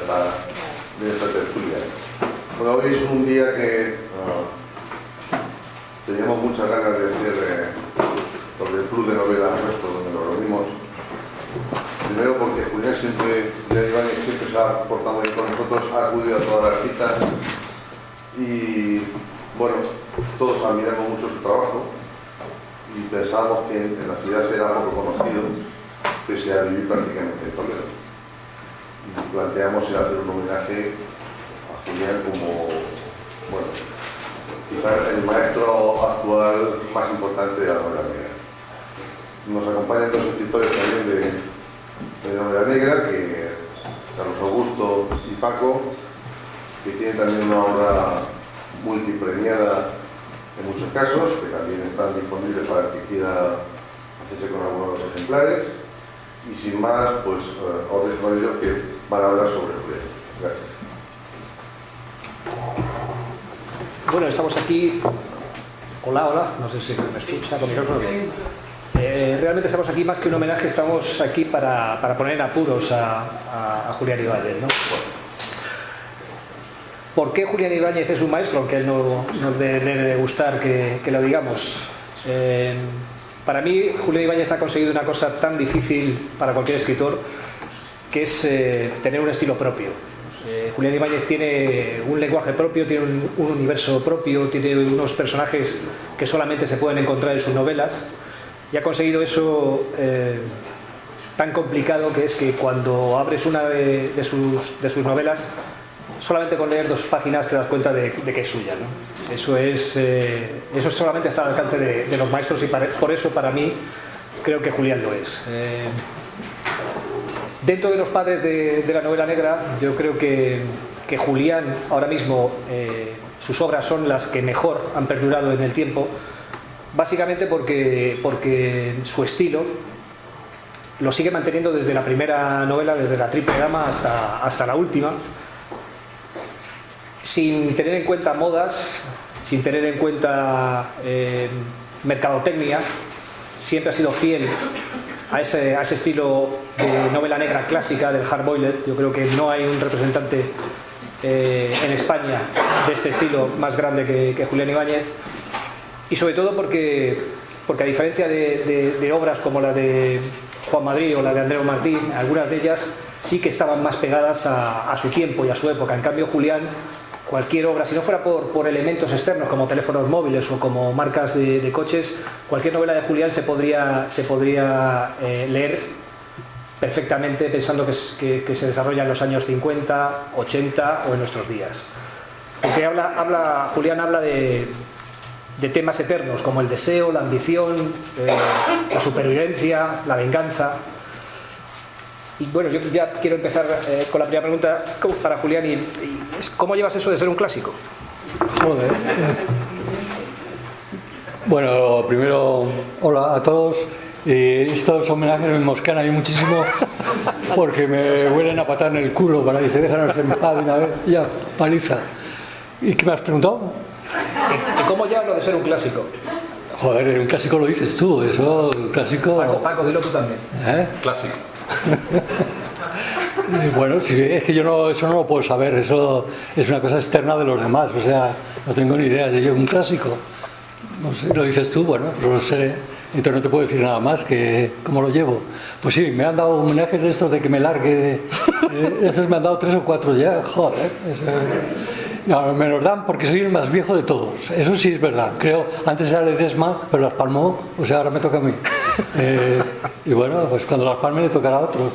de esta tertulia. Bueno, hoy es un día que teníamos muchas ganas de hacer sobre el club de novela nuestro, donde nos reunimos. Primero porque Julián Ibáñez siempre se ha portado muy bien con nosotros, ha acudido a todas las citas y bueno, todos admiramos mucho su trabajo y pensábamos que en la ciudad será poco conocido, pese a vivir prácticamente en Toledo. Y planteamos el hacer un homenaje a Julián como, bueno, quizás el maestro actual más importante de la novela negra. Nos acompañan dos escritores también de novela negra, que Carlos Augusto y Paco, que tienen también una obra multipremiada en muchos casos, que también están disponibles para el que quiera hacerse con algunos de los ejemplares. Y sin más, pues os dejo con ellos que van a hablar sobre Julián. Gracias. Bueno, estamos aquí. Hola, no sé si me escucha con micrófono. Realmente estamos aquí más que un homenaje, estamos aquí para poner en apuros a Julián Ibáñez, ¿no? ¿Por qué Julián Ibáñez es un maestro? Aunque no debe de gustar que lo digamos. Para mí, Julián Ibáñez ha conseguido una cosa tan difícil para cualquier escritor, que es tener un estilo propio. Julián Ibáñez tiene un lenguaje propio, tiene un universo propio, tiene unos personajes que solamente se pueden encontrar en sus novelas, y ha conseguido eso tan complicado, que es que cuando abres una de sus novelas, solamente con leer 2 páginas te das cuenta de que es suya, ¿no? Eso solamente está al alcance de los maestros, y por eso para mí creo que Julián lo es. Dentro de los padres de la novela negra, yo creo que Julián ahora mismo sus obras son las que mejor han perdurado en el tiempo, básicamente porque su estilo lo sigue manteniendo desde la primera novela, desde la Triple Dama hasta la última, sin tener en cuenta modas, sin tener en cuenta mercadotecnia. Siempre ha sido fiel a ese estilo de novela negra clásica, del hardboiled. Yo creo que no hay un representante en España de este estilo más grande que Julián Ibáñez, y sobre todo porque a diferencia de obras como la de Juan Madrid o la de Andreu Martín, algunas de ellas sí que estaban más pegadas a su tiempo y a su época. En cambio, Julián, cualquier obra, si no fuera por elementos externos como teléfonos móviles o como marcas de coches, cualquier novela de Julián se podría leer perfectamente pensando que se desarrolla en los años 50, 80 o en nuestros días. Porque Julián habla de temas eternos como el deseo, la ambición, la supervivencia, la venganza. Y bueno, yo ya quiero empezar con la primera pregunta para Julián, y ¿cómo llevas eso de ser un clásico? Joder. Bueno, primero, hola a todos. Estos homenajes me mosquean a mí muchísimo porque me huelen a patar en el culo para decir, déjanos en paz de una vez, ya, paliza. ¿Y qué me has preguntado? ¿Cómo llevas lo de ser un clásico? Joder, un clásico lo dices tú, eso, un clásico... Paco, dilo tú también. Clásico. Bueno, sí, es que yo eso no lo puedo saber, eso es una cosa externa de los demás, o sea, no tengo ni idea de yo un clásico. No sé, lo dices tú, bueno, pues lo sé, entonces no te puedo decir nada más que cómo lo llevo. Pues sí, me han dado homenajes de estos de que me largue, esos me han dado 3 o 4 ya, joder. No, me los dan porque soy el más viejo de todos, eso sí es verdad. Creo, antes era Ledesma, pero las palmó, o sea, ahora me toca a mí. Y bueno, pues cuando las palme le tocará a otro.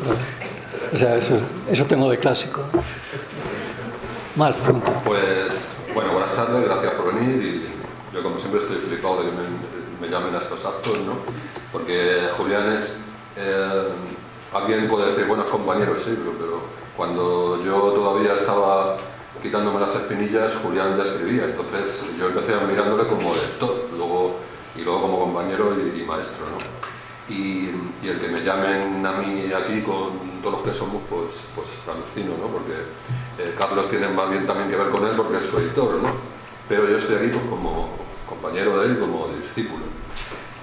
O sea, eso tengo de clásico. Más pronto. Pues, bueno, buenas tardes, gracias por venir. Y yo, como siempre, estoy flipado de que me llamen a estos actos, ¿no? Porque Julián es... alguien puede decir, buenos compañeros, sí, pero cuando yo todavía estaba quitándome las espinillas, Julián ya escribía. Entonces yo empecé admirándole como lector, y luego como compañero y maestro, ¿no? Y el que me llamen a mí aquí con todos los que somos, pues alucino, ¿no? Porque Carlos tiene más bien también que ver con él porque es su editor, ¿no? Pero yo estoy aquí pues como compañero de él y como discípulo.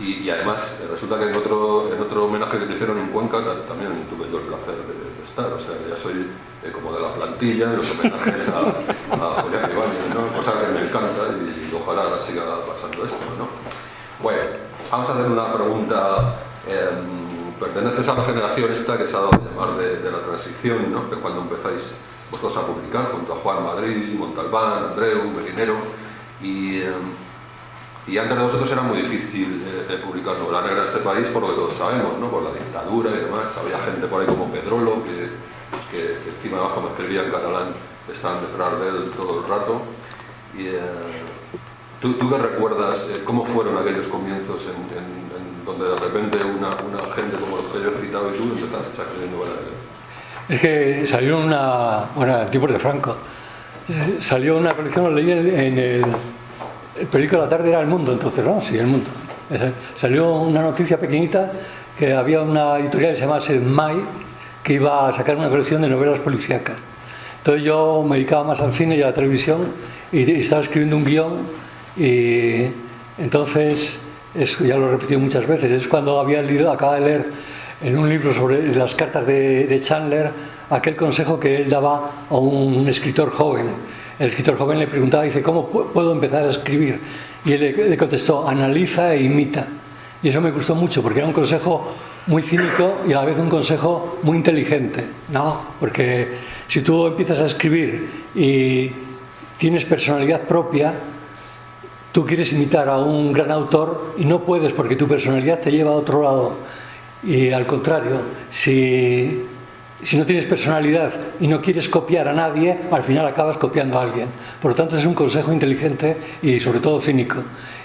Y además, resulta que en otro homenaje que te hicieron en Cuenca también tuve yo el placer de estar. O sea, ya soy como de la plantilla en los homenajes a Julián Ibáñez, ¿no? Cosa que me encanta y ojalá siga pasando esto, ¿no? Bueno, vamos a hacer una pregunta. Perteneces a la generación esta que se ha dado a llamar de la transición, ¿no? Que cuando empezáis vosotros a publicar junto a Juan Madrid, Montalbán, Andreu, Melinero, y antes de vosotros era muy difícil publicar novela negra en este país, por lo que todos sabemos, ¿no? Por la dictadura y demás. Había gente por ahí como Pedrolo, que encima de abajo me escribía en catalán, estaban detrás de él todo el rato. Y, ¿tú qué recuerdas? ¿Cómo fueron aquellos comienzos en donde de repente una gente como los que yo he citado y tú empezaste a escribir novela negra? Es que salió en tiempos de Franco, salió una colección, lo leí en el periódico de la tarde, era El Mundo entonces, ¿no? Sí, El Mundo. Salió una noticia pequeñita que había una editorial que se llamaba Sedmay que iba a sacar una colección de novelas policíacas. Entonces yo me dedicaba más al cine y a la televisión y estaba escribiendo un guión, y entonces, eso ya lo he repetido muchas veces, es cuando acababa de leer en un libro sobre las cartas de Chandler aquel consejo que él daba a un escritor joven. El escritor joven le preguntaba, dice, ¿cómo puedo empezar a escribir? Y él le contestó, analiza e imita. Y eso me gustó mucho porque era un consejo muy cínico y a la vez un consejo muy inteligente, ¿no? Porque si tú empiezas a escribir y tienes personalidad propia, tú quieres imitar a un gran autor y no puedes porque tu personalidad te lleva a otro lado. Y al contrario, si no tienes personalidad y no quieres copiar a nadie, al final acabas copiando a alguien. Por lo tanto, es un consejo inteligente y sobre todo cínico.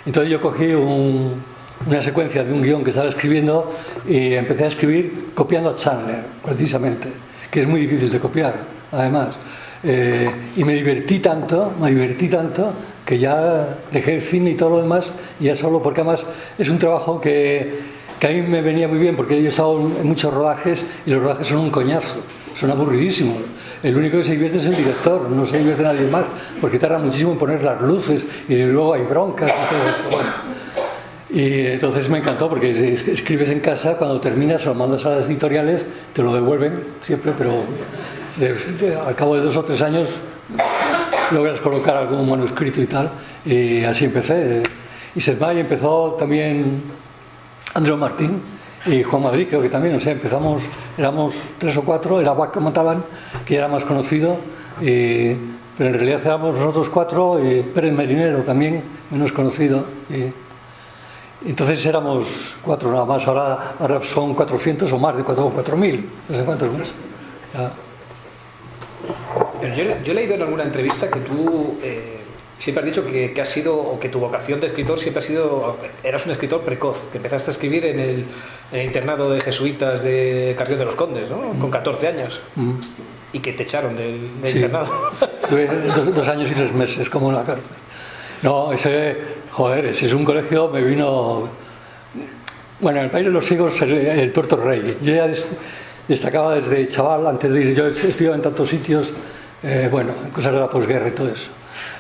Entonces yo cogí una secuencia de un guión que estaba escribiendo y empecé a escribir copiando a Chandler, precisamente, que es muy difícil de copiar, además. Y me divertí tanto que ya dejé el cine y todo lo demás, y ya solo, porque además es un trabajo que a mí me venía muy bien, porque yo he estado en muchos rodajes y los rodajes son un coñazo, son aburridísimos. El único que se divierte es el director, no se divierte nadie más, porque tarda muchísimo en poner las luces y luego hay broncas y todo eso. Bueno. Y entonces me encantó, porque escribes en casa, cuando terminas lo mandas a las editoriales, te lo devuelven siempre, pero al cabo de 2 o 3 años logras colocar algún manuscrito y tal, y así empecé. Y Sedmay empezó también Andreu Martín y Juan Madrid, creo que también, o sea, empezamos, éramos 3 o 4, era Bac Montalbán, que era más conocido, pero en realidad éramos nosotros 4, y Pérez Melinero también, menos conocido, entonces éramos 4 nada más, ahora son 400 o más de 4.000, no sé cuántos más. Ya. Yo he leído en alguna entrevista que tú siempre has dicho que has sido, o que tu vocación de escritor siempre ha sido, eras un escritor precoz, que empezaste a escribir en el internado de jesuitas de Carrión de los Condes, ¿no? Con 14 años. Y que te echaron del sí. Internado. Estuve 2 años y 3 meses como en la cárcel. No, ese es un colegio, me vino... Bueno, en el País de los Ciegos el tuerto rey. Yo ya destacaba desde chaval, antes de ir, yo estudiaba en tantos sitios, bueno, cosas de la posguerra y todo eso.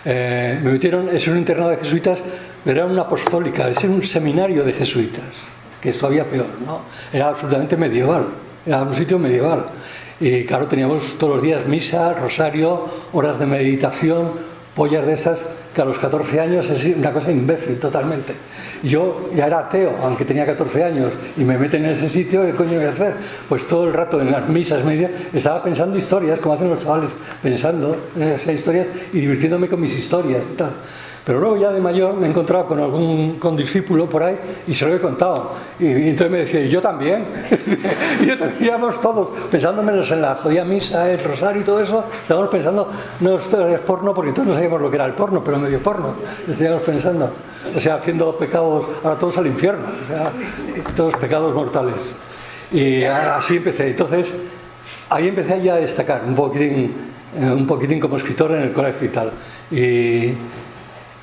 Me metieron, es un internado de jesuitas, pero era una apostólica, es un seminario de jesuitas, que es todavía peor, ¿no? Era absolutamente medieval, era un sitio medieval. Y claro, teníamos todos los días misa, rosario, horas de meditación, pollas de esas, que a los 14 años es una cosa imbécil totalmente. Yo ya era ateo, aunque tenía 14 años, y me meten en ese sitio, ¿qué coño voy a hacer? Pues todo el rato en las misas media estaba pensando historias, como hacen los chavales, pensando esas historias y divirtiéndome con mis historias y tal. Pero luego ya de mayor me he encontrado con algún condiscípulo por ahí y se lo he contado. Y entonces me decía, ¿y yo también? Y yo también, íbamos todos pensando menos en la jodida misa, el rosario y todo eso. Estábamos pensando, no esto es porno, porque entonces no sabíamos lo que era el porno, pero medio porno. Estábamos pensando, o sea, haciendo pecados, ahora todos al infierno, o sea, todos pecados mortales. Y así empecé. Entonces, ahí empecé ya a destacar un poquitín como escritor en el colegio y tal.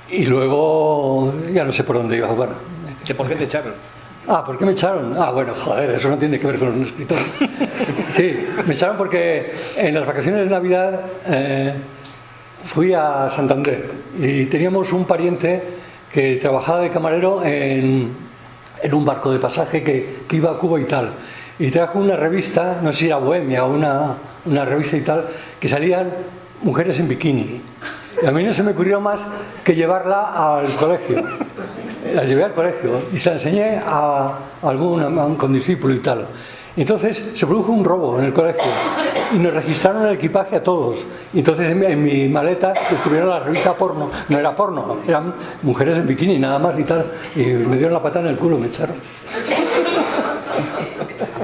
Y luego ya no sé por dónde iba. Bueno. ¿Por qué te echaron? ¿Por qué me echaron? Bueno, joder, eso no tiene que ver con un escritor. Sí, me echaron porque en las vacaciones de Navidad fui a Santander y teníamos un pariente que trabajaba de camarero en en un barco de pasaje que iba a Cuba y tal. Y trajo una revista, no sé si era Bohemia o una revista y tal, que salían mujeres en bikini. Y a mí no se me ocurrió más que llevarla al colegio. La llevé al colegio y se la enseñé a un condiscípulo y tal. Entonces se produjo un robo en el colegio y nos registraron el equipaje a todos. Y entonces en mi maleta descubrieron la revista porno. No era porno, eran mujeres en bikini nada más y tal. Y me dieron la patada en el culo, me echaron.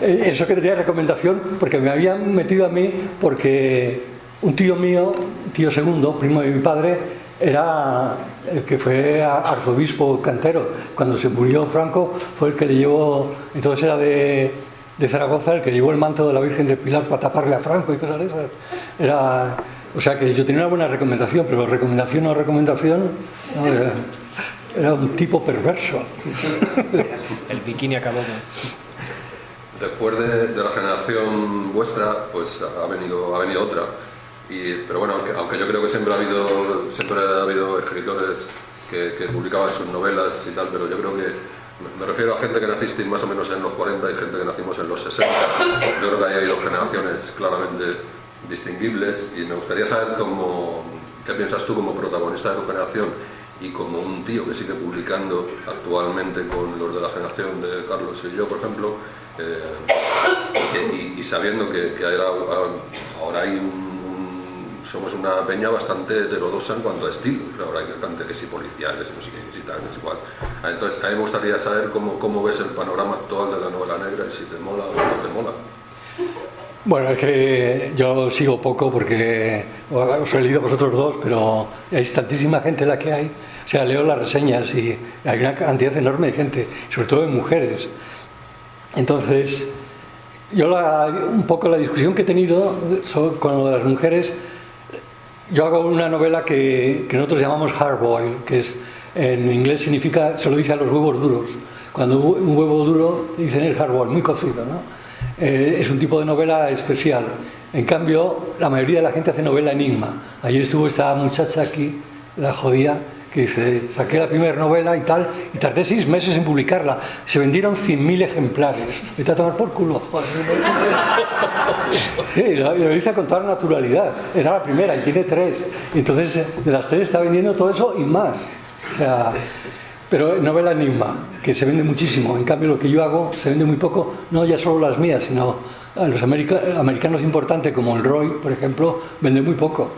Eso que tenía recomendación porque me habían metido a mí porque un tío mío, tío segundo, primo de mi padre, era el que fue arzobispo cantero. Cuando se murió Franco fue el que le llevó, entonces era de Zaragoza, el que llevó el manto de la Virgen del Pilar para taparle a Franco y cosas de esas. O sea que yo tenía una buena recomendación, pero recomendación o recomendación no, era un tipo perverso. El bikini acabó. Después de la generación vuestra, pues ha venido otra. Pero bueno, aunque yo creo que siempre ha habido escritores que publicaban sus novelas y tal, pero yo creo que me refiero a gente que nacisteis más o menos en los 40 y gente que nacimos en los 60. Yo creo que ahí ha habido generaciones claramente distinguibles y me gustaría saber qué piensas tú como protagonista de tu generación y como un tío que sigue publicando actualmente con los de la generación de Carlos y yo, por ejemplo, y sabiendo que ahora hay somos una peña bastante heterodoxa en cuanto a estilos. Ahora hay bastante que sí policiales, no sé qué, y tal, no sé cuál. Entonces, a mí me gustaría saber cómo ves el panorama actual de la novela negra y si te mola o no te mola. Bueno, es que yo sigo poco porque os he leído vosotros dos, pero hay tantísima gente la que hay. O sea, leo las reseñas y hay una cantidad enorme de gente, sobre todo de mujeres. Entonces, yo un poco la discusión que he tenido con lo de las mujeres, yo hago una novela que nosotros llamamos hard boil, que es en inglés significa, se lo dice a los huevos duros. Cuando un huevo duro dicen el hard boil, muy cocido, ¿no? Es un tipo de novela especial. En cambio, la mayoría de la gente hace novela enigma. Ayer estuvo esta muchacha aquí, la jodida, que dice, saqué la primera novela y tal, y tardé 6 meses en publicarla. Se vendieron 100.000 ejemplares. Vete a tomar por culo, joder. Sí, lo dice con toda naturalidad. Era la primera y tiene 3. Entonces, de las 3 está vendiendo todo eso y más. O sea, pero novela enigma, que se vende muchísimo. En cambio, lo que yo hago se vende muy poco, no ya solo las mías, sino a los americanos importantes, como el Roy, por ejemplo, vende muy poco.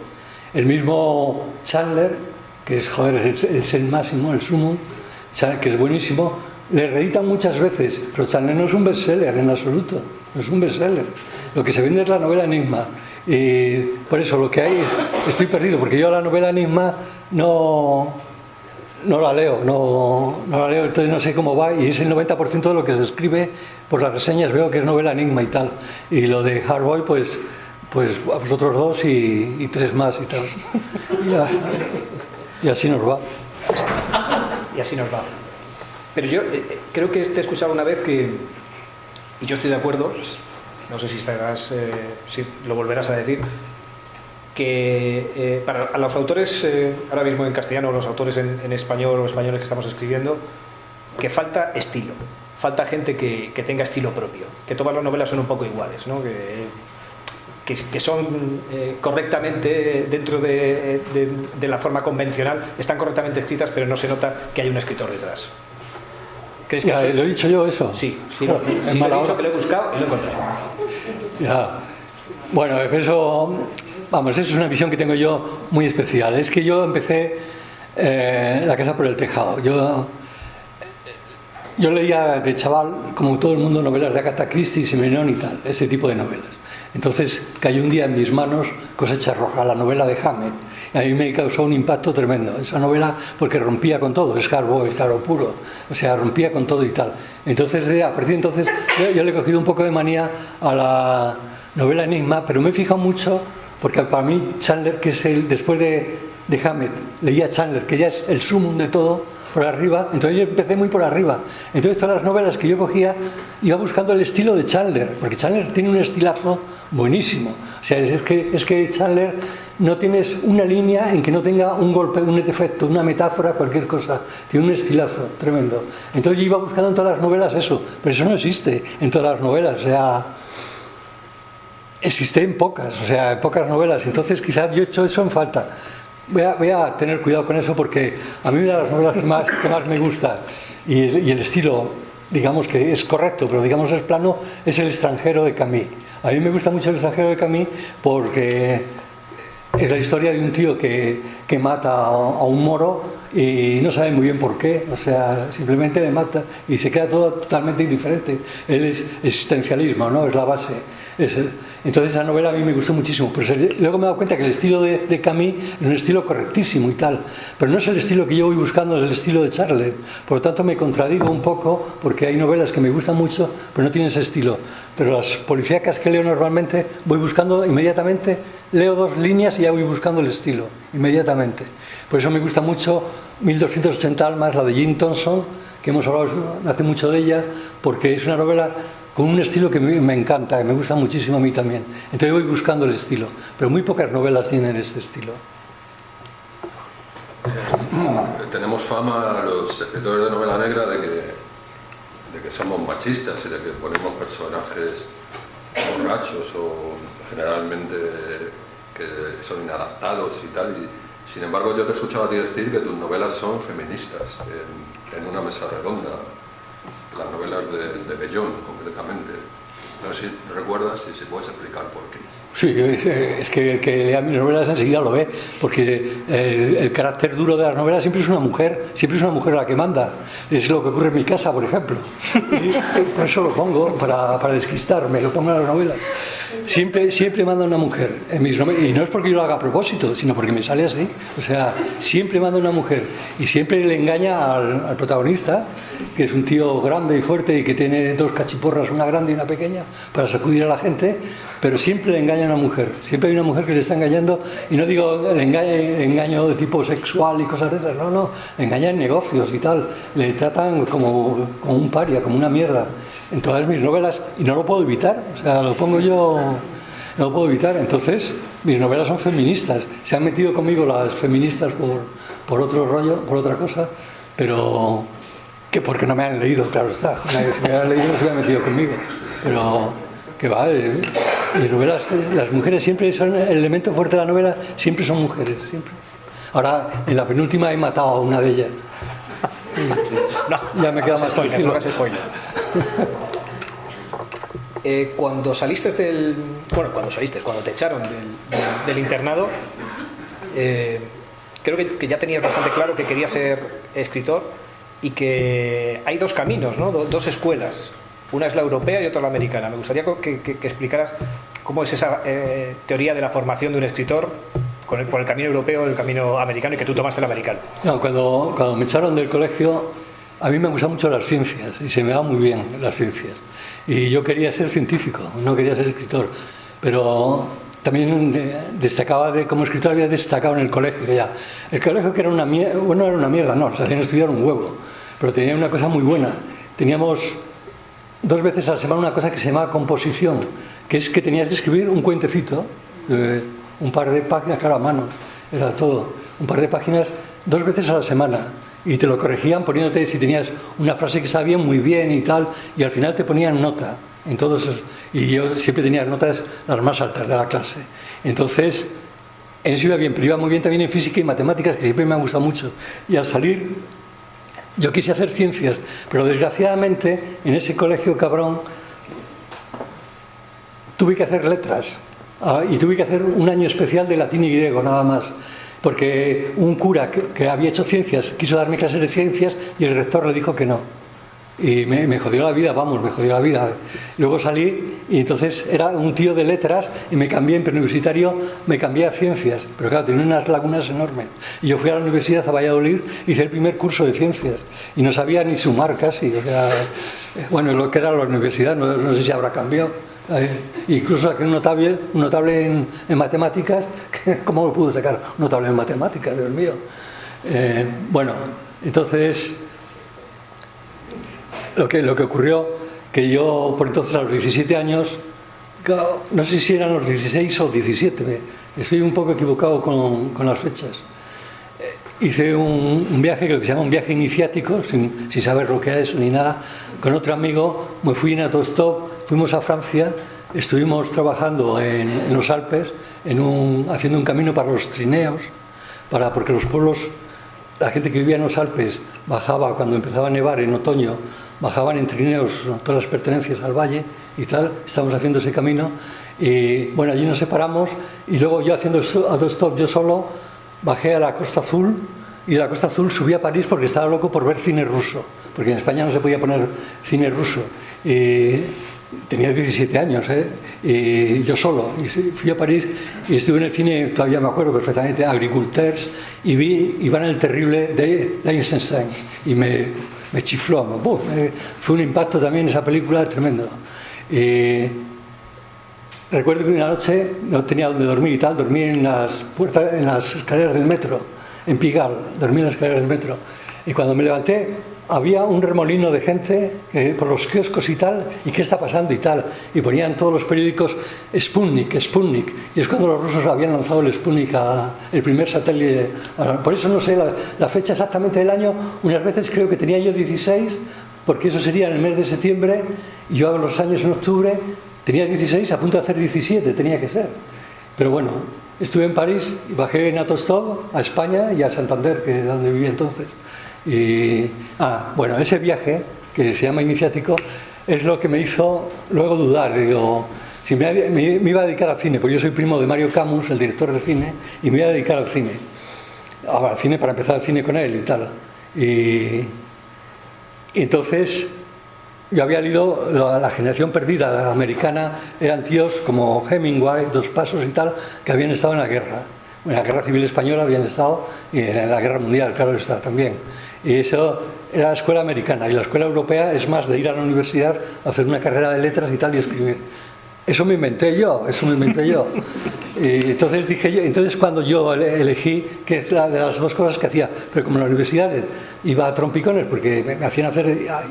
El mismo Chandler, que es el máximo, el sumum, que es buenísimo, le reeditan muchas veces, pero Chandler no es un bestseller en absoluto, no es un bestseller. Lo que se vende es la novela enigma. Y por eso lo que hay es, estoy perdido, porque yo la novela enigma no la leo, entonces no sé cómo va, y es el 90% de lo que se escribe por las reseñas, veo que es novela enigma y tal. Y lo de Hard Boy, pues a vosotros dos y 3 más y tal. Y así nos va. Y así nos va. Pero yo creo que te he escuchado una vez y yo estoy de acuerdo, no sé si lo volverás a decir, que para los autores, ahora mismo en castellano, los autores en español o españoles que estamos escribiendo, que falta estilo, falta gente que tenga estilo propio, que todas las novelas son un poco iguales, ¿no? Que son correctamente dentro de la forma convencional, están correctamente escritas, pero no se nota que hay un escritor detrás. ¿Crees que ¿Lo he dicho yo eso? Sí, lo he dicho, que lo he buscado y lo he encontrado. Ya. Bueno, eso es una visión que tengo yo muy especial. Es que yo empecé La casa por el tejado. Yo leía de chaval, como todo el mundo, novelas de Agatha Christie, Simenon y tal, ese tipo de novelas. Entonces cayó un día en mis manos Cosecha Roja, la novela de Hammett. Y a mí me causó un impacto tremendo esa novela, porque rompía con todo, es Hardboiled, claro, puro. O sea, rompía con todo y tal. Entonces, a partir de entonces, yo le he cogido un poco de manía a la novela enigma, pero me he fijado mucho, porque para mí Chandler, que es después de Hammett, leía Chandler, que ya es el sumum de todo, por arriba, entonces yo empecé muy por arriba. Entonces todas las novelas que yo cogía iba buscando el estilo de Chandler, porque Chandler tiene un estilazo buenísimo. O sea, es que Chandler no tienes una línea en que no tenga un golpe, un efecto, una metáfora, cualquier cosa. Tiene un estilazo tremendo. Entonces yo iba buscando en todas las novelas eso, pero eso no existe en todas las novelas. O sea, existe en pocas novelas. Entonces quizás yo he hecho eso en falta. Voy a tener cuidado con eso porque a mí una de las novelas que más me gusta y el estilo, digamos que es correcto, pero digamos es plano, es El extranjero de Camus. A mí me gusta mucho El extranjero de Camus porque es la historia de un tío que mata a un moro y no sabe muy bien por qué, o sea, simplemente le mata y se queda todo totalmente indiferente. El existencialismo, ¿no? Es la base. Entonces esa novela a mí me gustó muchísimo, pero luego me he dado cuenta que el estilo de Camus es un estilo correctísimo y tal, pero no es el estilo que yo voy buscando, es el estilo de Charlet. Por lo tanto me contradigo un poco porque hay novelas que me gustan mucho, pero no tienen ese estilo. Pero las policíacas que leo normalmente voy buscando inmediatamente, leo 2 líneas y ya voy buscando el estilo, inmediatamente. Por eso me gusta mucho 1280 almas, la de Jim Thompson, que hemos hablado hace mucho de ella, porque es una novela con un estilo que me encanta, que me gusta muchísimo a mí también. Entonces voy buscando el estilo, pero muy pocas novelas tienen este estilo. Tenemos fama los escritores de novela negra de que somos machistas y de que ponemos personajes borrachos o generalmente que son inadaptados y tal, y sin embargo yo te he escuchado a ti decir que tus novelas son feministas en una mesa redonda, las novelas de Bellón concretamente. No sé si recuerdas y si puedes explicar por qué. Sí, es que el que lea mis novelas enseguida lo ve, porque el carácter duro de las novelas siempre es una mujer la que manda. Es lo que ocurre en mi casa, por ejemplo. Y por eso lo pongo, para desquistarme, lo pongo en las novelas. Siempre manda una mujer en mis novelas, y no es porque yo lo haga a propósito, sino porque me sale así. O sea, siempre manda una mujer y siempre le engaña al protagonista, que es un tío grande y fuerte y que tiene 2 cachiporras, una grande y una pequeña, para sacudir a la gente, pero siempre le engaña a una mujer. Siempre hay una mujer que le está engañando, y no digo el engaño de tipo sexual y cosas de esas, no, engaña en negocios y tal, le tratan como un paria, como una mierda en todas mis novelas, y no lo puedo evitar, o sea, lo pongo yo, no lo puedo evitar. Entonces mis novelas son feministas, se han metido conmigo las feministas por otro rollo, por otra cosa, pero que porque no me han leído, claro está, si me hubieran leído no se hubieran metido conmigo, pero que va, mis novelas, las mujeres siempre son el elemento fuerte de la novela, siempre son mujeres, siempre. Ahora en la penúltima he matado a una de ellas. No, ya me queda más tranquilo. Cuando te echaron del internado, creo que ya tenías bastante claro que querías ser escritor y que hay 2 caminos, ¿no? 2 escuelas. Una es la europea y otra la americana. Me gustaría que explicaras cómo es esa teoría de la formación de un escritor por el camino europeo o el camino americano, y que tú tomaste el americano. No, cuando me echaron del colegio, a mí me gustan mucho las ciencias y se me dan muy bien las ciencias. Y yo quería ser científico, no quería ser escritor. Pero también destacaba como escritor, había destacado en el colegio ya. El colegio que era una mierda, bueno, era una mierda, no, se hacían estudiar un huevo. Pero tenía una cosa muy buena. Teníamos 2 veces a la semana una cosa que se llamaba composición, que es que tenías que escribir un cuentecito, un par de páginas, claro, a mano, era todo, un par de páginas 2 veces a la semana, y te lo corregían poniéndote, si tenías una frase que estaba bien, muy bien y tal, y al final te ponían nota en todos esos, y yo siempre tenía notas las más altas de la clase. Entonces en eso iba bien, pero iba muy bien también en física y matemáticas, que siempre me han gustado mucho. Y al salir yo quise hacer ciencias, pero desgraciadamente en ese colegio cabrón tuve que hacer letras, y tuve que hacer un año especial de latín y griego, nada más, porque un cura que había hecho ciencias quiso darme clases de ciencias y el rector le dijo que no, y me jodió la vida, me jodió la vida. Luego salí y entonces era un tío de letras y me cambié en preuniversitario, me cambié a ciencias, pero claro, tenía unas lagunas enormes, y yo fui a la universidad a Valladolid, hice el primer curso de ciencias y no sabía ni sumar casi, o sea, bueno, lo que era la universidad, no sé si habrá cambiado. Incluso saqué un notable en matemáticas. ¿Cómo lo pude sacar? Un notable en matemáticas, Dios mío. Bueno, Entonces, lo que ocurrió, que yo por entonces a los 17 años, no sé si eran los 16 o 17, estoy un poco equivocado con las fechas. Hice un viaje, que se llama un viaje iniciático, sin saber lo que es ni nada, con otro amigo. Me fui en autostop, fuimos a Francia, estuvimos trabajando en los Alpes, haciendo un camino para los trineos, porque los pueblos, la gente que vivía en los Alpes bajaba cuando empezaba a nevar en otoño, bajaban en trineos todas las pertenencias al valle y tal. Estábamos haciendo ese camino y bueno, allí nos separamos y luego yo haciendo autostop yo solo bajé a la Costa Azul y de la Costa Azul subí a París porque estaba loco por ver cine ruso, porque en España no se podía poner cine ruso. Tenía 17 años, y yo solo, y fui a París y estuve en el cine, todavía me acuerdo perfectamente, Agriculteurs, y vi Iván el Terrible de Eisenstein y me chifló, fue un impacto también esa película tremendo. Recuerdo que una noche no tenía donde dormir y tal, dormí en las escaleras del metro, en Pigalle, dormí en las escaleras del metro, y cuando me levanté había un remolino de gente por los kioscos y tal, y qué está pasando y tal, y ponían todos los periódicos Sputnik, y es cuando los rusos habían lanzado el Sputnik, el primer satélite. Por eso no sé la fecha exactamente del año, unas veces creo que tenía yo 16, porque eso sería en el mes de septiembre, y yo hago los años en octubre, tenía 16, a punto de hacer 17, tenía que ser. Pero bueno, estuve en París, y bajé en autostop a España y a Santander, que es donde vivía entonces. Bueno, ese viaje que se llama iniciático es lo que me hizo luego dudar. Digo, si me iba a dedicar al cine, porque yo soy primo de Mario Camus, el director de cine, y me iba a dedicar al cine. Al cine, para empezar el cine con él y tal. Y entonces yo había leído la generación perdida americana, eran tíos como Hemingway, Dos Pasos y tal, que habían estado en la guerra. En la guerra civil española habían estado, y en la guerra mundial, claro está, también. Y eso era la escuela americana, y la escuela europea es más de ir a la universidad a hacer una carrera de letras y tal y escribir. Eso me inventé yo. Y entonces cuando yo elegí, que es la de las dos cosas que hacía, pero como en la universidad iba a trompicones porque me hacían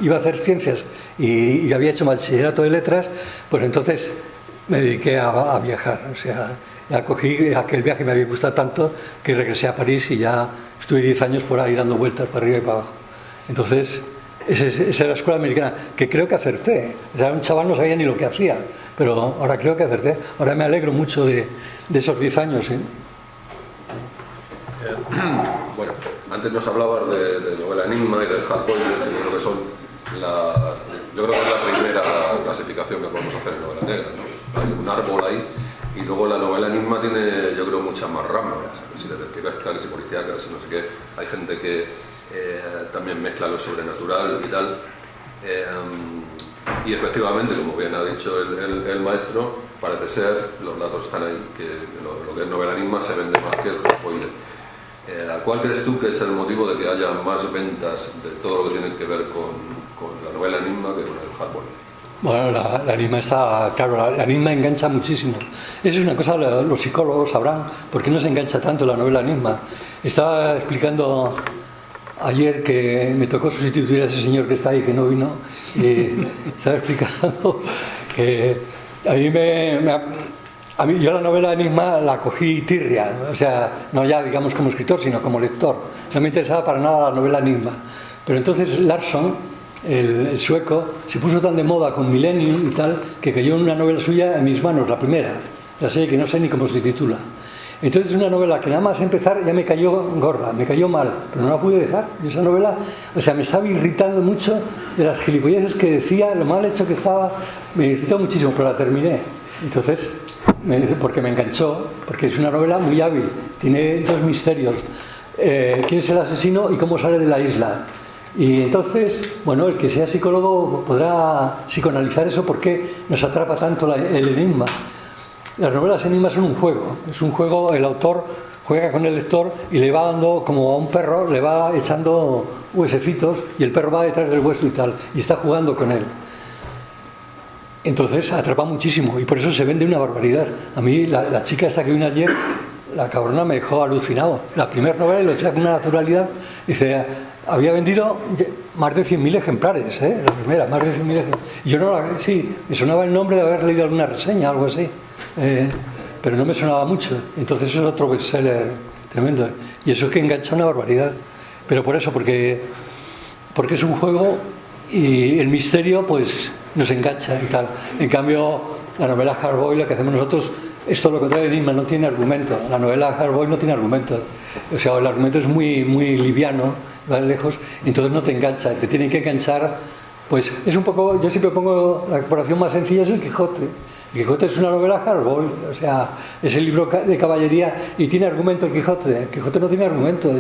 iba a hacer ciencias y había hecho bachillerato de letras, pues entonces me dediqué a viajar. O sea, ya cogí aquel viaje, me había gustado tanto que regresé a París y ya estuve 10 años por ahí dando vueltas para arriba y para abajo. Entonces, esa era la escuela americana, que creo que acerté. O sea, un chaval no sabía ni lo que hacía, pero ahora creo que acerté. Ahora me alegro mucho de esos 10 años. Bueno, antes nos hablabas de novela enigma y del hardboiled, que yo creo que son yo creo que es la primera clasificación que podemos hacer en novela negra, ¿no? Hay un árbol ahí. Y luego la novela enigma tiene, yo creo, muchas más ramas, si detectives claves y policíacas y no sé qué. Hay gente que también mezcla lo sobrenatural y tal. Y efectivamente, como bien ha dicho el maestro, parece ser, los datos están ahí, que lo que es novela enigma se vende más que el hardboiled. ¿Cuál crees tú que es el motivo de que haya más ventas de todo lo que tiene que ver con la novela enigma que con el hardboiled? Bueno, la enigma está, claro, la enigma engancha muchísimo. Eso es una cosa, los psicólogos sabrán por qué no se engancha tanto la novela enigma. Estaba explicando ayer que me tocó sustituir a ese señor que está ahí, que no vino, y estaba explicando que a mí yo la novela enigma la cogí tirria, o sea, no ya digamos como escritor, sino como lector. No me interesaba para nada la novela enigma. Pero entonces Larsson, el sueco, se puso tan de moda con Millennium y tal, que cayó en una novela suya en mis manos, la primera, la serie que no sé ni cómo se titula. Entonces una novela que nada más empezar ya me cayó gorda, me cayó mal, pero no la pude dejar. Y esa novela, o sea, me estaba irritando mucho de las gilipolleces que decía, lo mal hecho que estaba, me irritó muchísimo, pero la terminé. Entonces, porque me enganchó, porque es una novela muy hábil, tiene dos misterios. ¿Quién es el asesino y cómo sale de la isla? Y entonces, bueno, el que sea psicólogo podrá psicoanalizar eso, por qué nos atrapa tanto el enigma. Las novelas enigmas son un juego, es un juego, el autor juega con el lector y le va dando, como a un perro, le va echando huesecitos y el perro va detrás del hueso y tal, y está jugando con él. Entonces atrapa muchísimo y por eso se vende una barbaridad. A mí la chica esta que vino ayer, la cabrona, me dejó alucinado. La primera novela lo echa con una naturalidad, dice, había vendido más de 100.000 ejemplares, la primera, más de 100.000 ejemplares. Yo no sí, me sonaba el nombre de haber leído alguna reseña, algo así, pero no me sonaba mucho. Entonces es otro bestseller tremendo. Y eso es que engancha una barbaridad. Pero por eso, porque es un juego y el misterio pues nos engancha y tal. En cambio, la novela Hardboiled, la que hacemos nosotros, es todo lo contrario de Nisman, no tiene argumento. La novela Hardboiled no tiene argumento. O sea, el argumento es muy, muy liviano, va lejos, entonces no te engancha. Te tienen que enganchar, pues es un poco, yo siempre pongo la comparación más sencilla, es el Quijote. El Quijote es una novela hardboiled, o sea, es el libro de caballería y tiene argumento el Quijote. El Quijote no tiene argumento,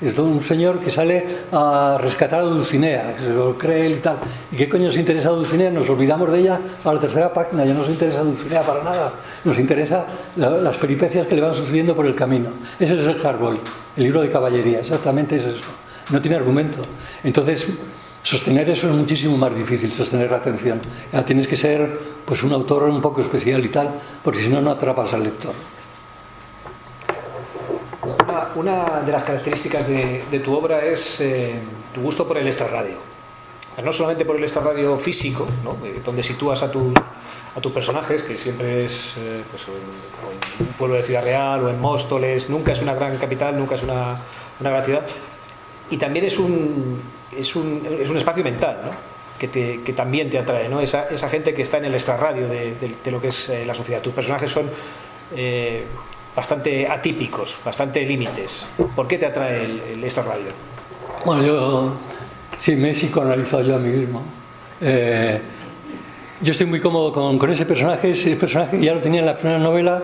es todo un señor que sale a rescatar a Dulcinea, que se lo cree él y tal. ¿Y qué coño nos interesa Dulcinea? Nos olvidamos de ella a la tercera página, ya no nos interesa Dulcinea para nada. Nos interesa las peripecias que le van sucediendo por el camino. Ese es el hardboiled, el libro de caballería, exactamente es eso. No tiene argumento. Entonces, sostener eso es muchísimo más difícil, sostener la atención. Ya tienes que ser pues un autor un poco especial y tal, porque si no, no atrapas al lector. Una de las características de tu obra es tu gusto por el extrarradio. No solamente por el extrarradio físico, ¿no? Donde sitúas a tus personajes, que siempre es pues, en un pueblo de Ciudad Real o en Móstoles, nunca es una gran capital, nunca es una gran ciudad. Y también es un espacio mental, ¿no? que también te atrae, ¿no? Esa gente que está en el extrarradio de lo que es la sociedad. Tus personajes son bastante atípicos, bastante límites. ¿Por qué te atrae el extrarradio? Bueno, yo sí me he psicoanalizado yo a mí mismo. Yo estoy muy cómodo con ese personaje ya lo tenía en la primera novela,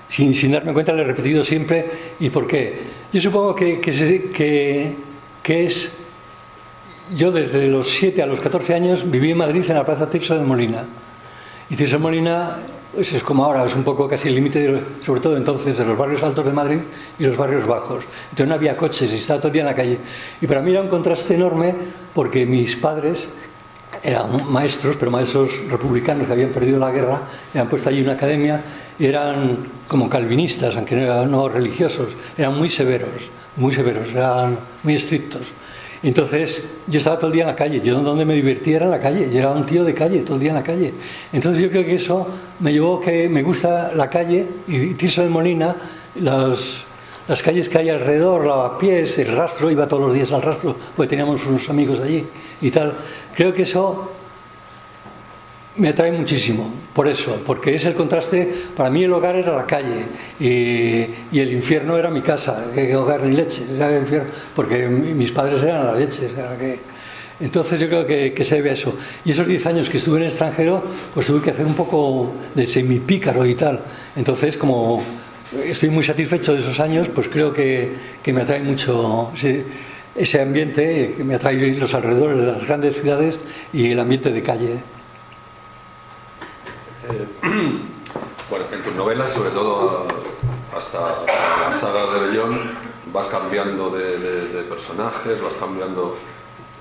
sin darme cuenta lo he repetido siempre. ¿Y por qué? Yo supongo que es... Yo desde los 7 a los 14 años viví en Madrid, en la Plaza Tirso de Molina. Y Tirso de Molina pues es como ahora, es un poco casi el límite, sobre todo entonces, de los barrios altos de Madrid y los barrios bajos. Entonces no había coches y estaba todo el día en la calle. Y para mí era un contraste enorme porque mis padres eran maestros, pero maestros republicanos que habían perdido la guerra, habían puesto allí una academia y eran como calvinistas, aunque no religiosos, eran muy severos, eran muy estrictos. Entonces yo estaba todo el día en la calle, yo donde me divertía era en la calle, yo era un tío de calle, todo el día en la calle. Entonces yo creo que eso me llevó que me gusta la calle y Tirso de Molina, las calles que hay alrededor, Lavapiés, el Rastro, iba todos los días al Rastro, porque teníamos unos amigos allí y tal. Creo que eso me atrae muchísimo, por eso, porque es el contraste. Para mí el hogar era la calle y el infierno era mi casa, que hogar ni leches, era el infierno, porque mis padres eran las leches. Entonces yo creo que se debe a eso. Y esos 10 años que estuve en el extranjero, pues tuve que hacer un poco de semipícaro y tal. Entonces, como estoy muy satisfecho de esos años, pues creo que me atrae mucho ese ambiente, que me atrae los alrededores de las grandes ciudades y el ambiente de calle. Bueno, en tus novelas, sobre todo hasta la saga de Bellón, vas cambiando de personajes, vas cambiando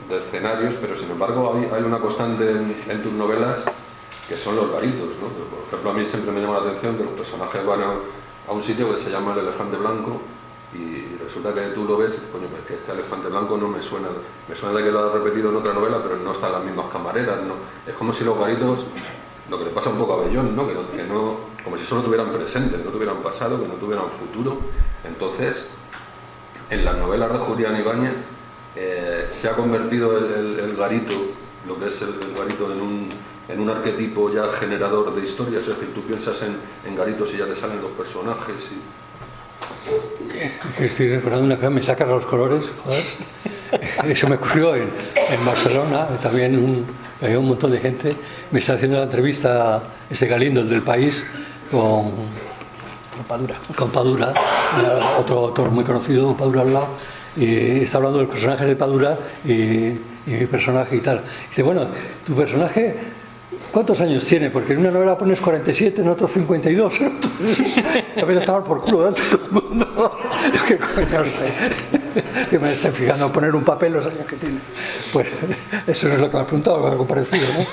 de escenarios, pero sin embargo hay una constante en tus novelas que son los garitos, ¿no? Por ejemplo, a mí siempre me llama la atención que los personajes van a un sitio que se llama el Elefante Blanco y resulta que tú lo ves y dices, coño, pues que este elefante blanco no me suena de que lo has repetido en otra novela, pero no están las mismas camareras, ¿no? Es como si los garitos, lo que le pasa un poco a Bellón, ¿no? Que no, como si solo tuvieran presente, que no tuvieran pasado, que no tuvieran futuro. Entonces, en las novelas de Julián Ibáñez se ha convertido el garito, lo que es el garito en un arquetipo ya generador de historias. Es decir, tú piensas en garitos y ya te salen los personajes Estoy recordando una cosa, me sacas los colores, joder. Eso me ocurrió en Barcelona, también había un montón de gente. Me está haciendo la entrevista Galindo, el del País, con Padura, otro autor muy conocido, Padura al lado, y está hablando de los personajes de Padura y mi personaje y tal. Dice, bueno, tu personaje, ¿cuántos años tiene? Porque en una novela pones 47, en otro 52. Me voy a tomar por culo delante de todo el mundo. ¿Qué coño sé? Que me esté fijando a poner un papel los años que tiene. Pues eso no es lo que me has preguntado, algo parecido, ¿no?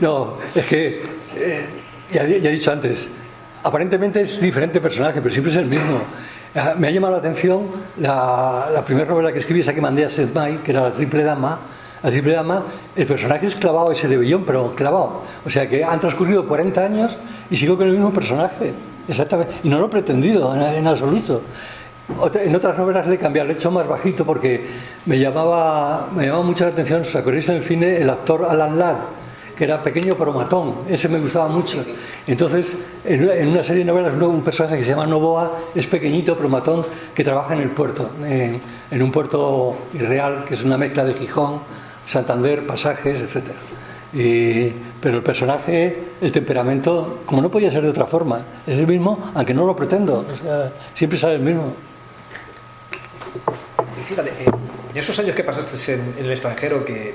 No, es que ya he dicho antes, aparentemente es diferente personaje, pero siempre es el mismo. Me ha llamado la atención la primera novela que escribí, esa que mandé a Setmai, que era La Triple Dama. La Triple Dama, el personaje es clavado ese de Bellón, pero clavado. O sea que han transcurrido 40 años y sigo con el mismo personaje. Exactamente. Y no lo he pretendido en absoluto. En otras novelas le he cambiado, le he hecho más bajito porque me llamaba mucho la atención. ¿Os acordáis en el cine el actor Alan Ladd, que era pequeño pero matón? Ese me gustaba mucho. Entonces, en una serie de novelas, un personaje que se llama Novoa es pequeñito pero matón, que trabaja en el puerto, en un puerto irreal, que es una mezcla de Gijón, Santander, Pasajes, etcétera. Pero el personaje, el temperamento, como no podía ser de otra forma, es el mismo, aunque no lo pretendo. O sea, siempre sale el mismo. Fíjate, en esos años que pasaste en el extranjero, que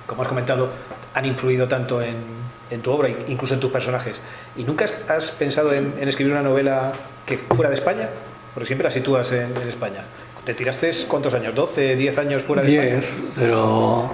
como has comentado, han influido tanto en tu obra, incluso en tus personajes, ¿y nunca has pensado en escribir una novela que fuera de España? Porque siempre la sitúas en España. ¿Te tiraste cuántos años? ¿12, 10 años fuera de España? 10, pero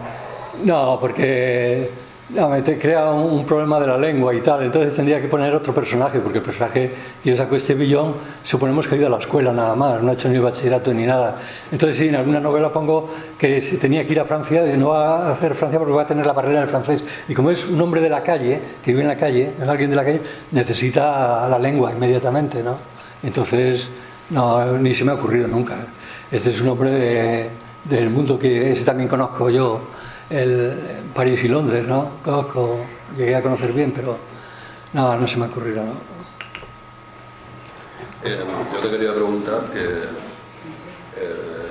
no, porque me te crea un problema de la lengua y tal. Entonces tendría que poner otro personaje, porque el personaje que yo saco, este Billón, suponemos que ha ido a la escuela nada más, no ha hecho ni bachillerato ni nada. Entonces sí, en alguna novela pongo que tenía que ir a Francia, y no va a hacer Francia porque va a tener la barrera del francés. Y como es un hombre de la calle, que vive en la calle, es alguien de la calle, necesita la lengua inmediatamente, ¿no? Entonces, no, ni se me ha ocurrido nunca. Este es un hombre del mundo que ese también conozco yo, el París y Londres, ¿no? Conozco, llegué a conocer bien, pero no se me ha ocurrido, ¿no? Yo te quería preguntar que,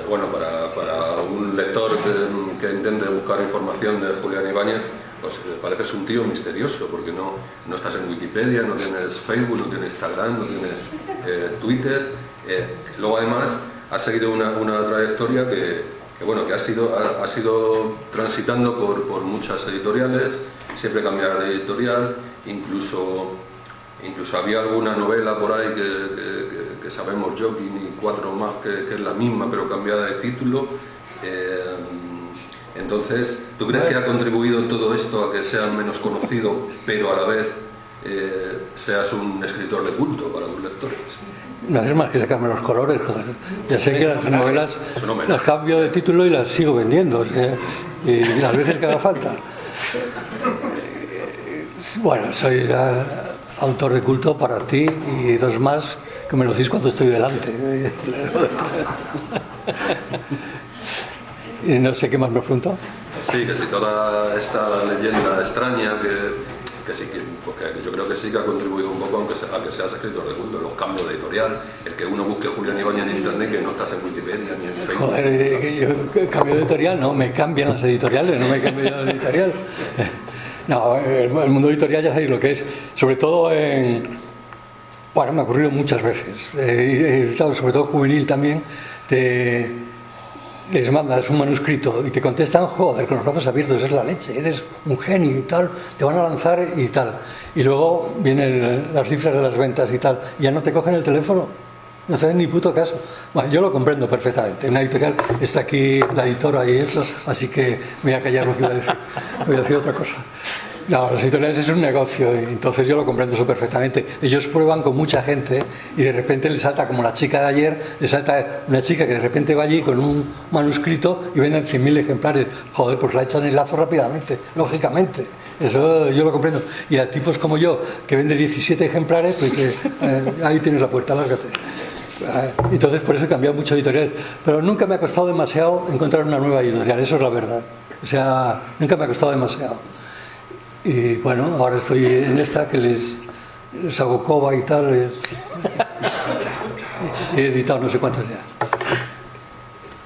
bueno, para un lector que intente buscar información de Julián Ibáñez, pues pareces un tío misterioso, porque no estás en Wikipedia, no tienes Facebook, no tienes Instagram, no tienes Twitter. Luego además has seguido una trayectoria que ha sido transitando por muchas editoriales, siempre cambiar de editorial, incluso había alguna novela por ahí que sabemos Joaquín y 4 más que es la misma pero cambiada de título. Entonces, ¿tú crees que ha contribuido todo esto a que seas menos conocido, pero a la vez seas un escritor de culto para tus lectores? No haces más que sacarme los colores, joder. Ya sé que las novelas las cambio de título y las sigo vendiendo, o sea, y las veces que haga falta. Bueno, soy autor de culto para ti y 2 más que me lo decís cuando estoy delante. Y no sé qué más me preguntó. Sí, que si toda esta leyenda extraña que sí, porque yo creo que sí que ha contribuido un poco a que seas escritor de culto, los cambios de editorial, el que uno busque Julián Ibáñez en internet, que no estás en Wikipedia ni en Facebook. Joder, yo cambio de editorial, no, me cambian las editoriales, no me cambio yo la editorial. No, el mundo editorial ya sabéis lo que es, sobre todo bueno, me ha ocurrido muchas veces, he estado sobre todo juvenil también, les mandas un manuscrito y te contestan, joder, con los brazos abiertos, es la leche, eres un genio y tal, te van a lanzar y tal. Y luego vienen las cifras de las ventas y tal, y ya no te cogen el teléfono, no te hacen ni puto caso. Bueno, yo lo comprendo perfectamente. Una editorial, está aquí la editora y eso, así que me voy a callar lo que iba a decir, voy a decir otra cosa. No, los editoriales es un negocio, y entonces yo lo comprendo eso perfectamente. Ellos prueban con mucha gente y de repente les salta, como la chica de ayer, les salta una chica que de repente va allí con un manuscrito y venden 100.000 ejemplares. Joder, pues la echan el lazo rápidamente, lógicamente. Eso yo lo comprendo. Y a tipos como yo, que vende 17 ejemplares, pues ahí tienes la puerta, lárgate. Entonces por eso he cambiado mucho editoriales. Pero nunca me ha costado demasiado encontrar una nueva editorial, eso es la verdad. O sea, nunca me ha costado demasiado. Y bueno, ahora estoy en esta que les hago coba y tal. He editado no sé cuántas ya.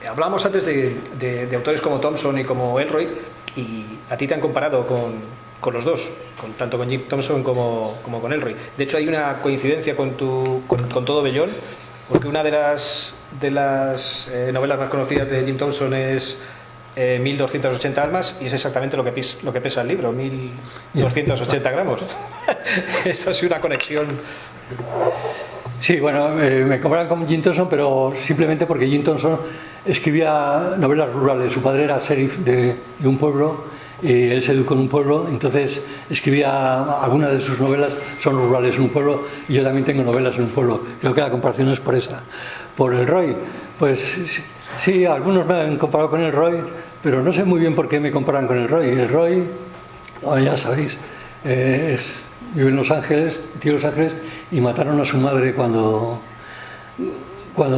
Hablábamos antes de autores como Thompson y como Elroy, y a ti te han comparado con los dos, tanto con Jim Thompson como con Elroy. De hecho, hay una coincidencia con todo Bellón, porque una de las novelas más conocidas de Jim Thompson es 1280 almas, y es exactamente lo que pesa el libro, 1280 gramos. Esto es una conexión. Sí, bueno, me comparan con Jim Thompson, pero simplemente porque Jim Thompson escribía novelas rurales. Su padre era sheriff de un pueblo y él se educó en un pueblo, entonces escribía algunas de sus novelas son rurales en un pueblo, y yo también tengo novelas en un pueblo. Creo que la comparación es por esa. Por el Roy, pues sí, algunos me han comparado con el Roy, pero no sé muy bien por qué me comparan con el Roy. El Roy, ya sabéis, vive en Los Ángeles, tío de Los Ángeles, y mataron a su madre cuando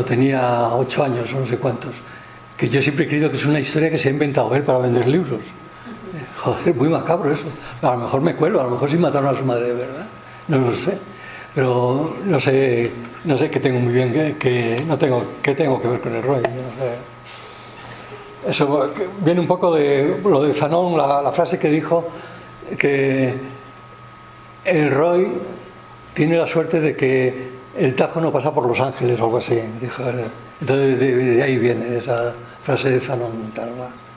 tenía 8 años o no sé cuántos. Que yo siempre he creído que es una historia que se ha inventado él para vender libros. Joder, muy macabro eso. A lo mejor me cuelo, a lo mejor sí mataron a su madre de verdad. No lo sé. Pero no sé qué tengo muy bien, qué tengo que ver con el Roy. No sé. Eso viene un poco de lo de Fanon, la frase que dijo que el Roy tiene la suerte de que el Tajo no pasa por Los Ángeles o algo así. Dijo, entonces de ahí viene esa frase de Fanon. Tal, ¿no?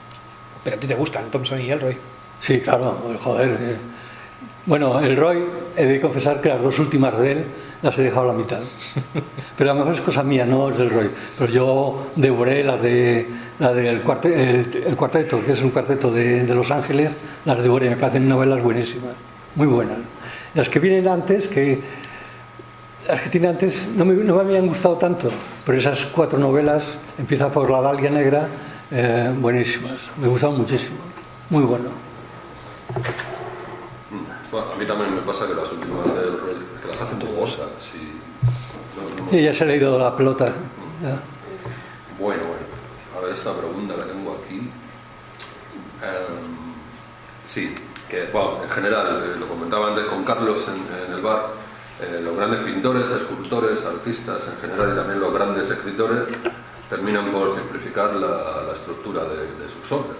Pero a ti te gustan Thompson y el Roy. Sí, claro, joder. Bueno, el Roy, he de confesar que las 2 últimas de él las he dejado a la mitad. Pero a lo mejor es cosa mía, no es del Roy. Pero yo devoré las del cuarteto, que es un cuarteto de Los Ángeles, las devoré, me parecen novelas buenísimas, muy buenas. Las que vienen antes, las que tiene antes no me habían gustado tanto, pero esas 4 novelas, empieza por La Dalia Negra, buenísimas, me gustaron muchísimo, muy bueno. Bueno, a mí también me pasa que las últimas del Roy, que las hacen muy gordas. Sí, ya se le ha ido la pelota. Ya. Bueno, a ver esta pregunta que tengo aquí. Sí, que bueno, en general, lo comentaba antes con Carlos en el bar, los grandes pintores, escultores, artistas en general y también los grandes escritores terminan por simplificar la estructura de sus obras.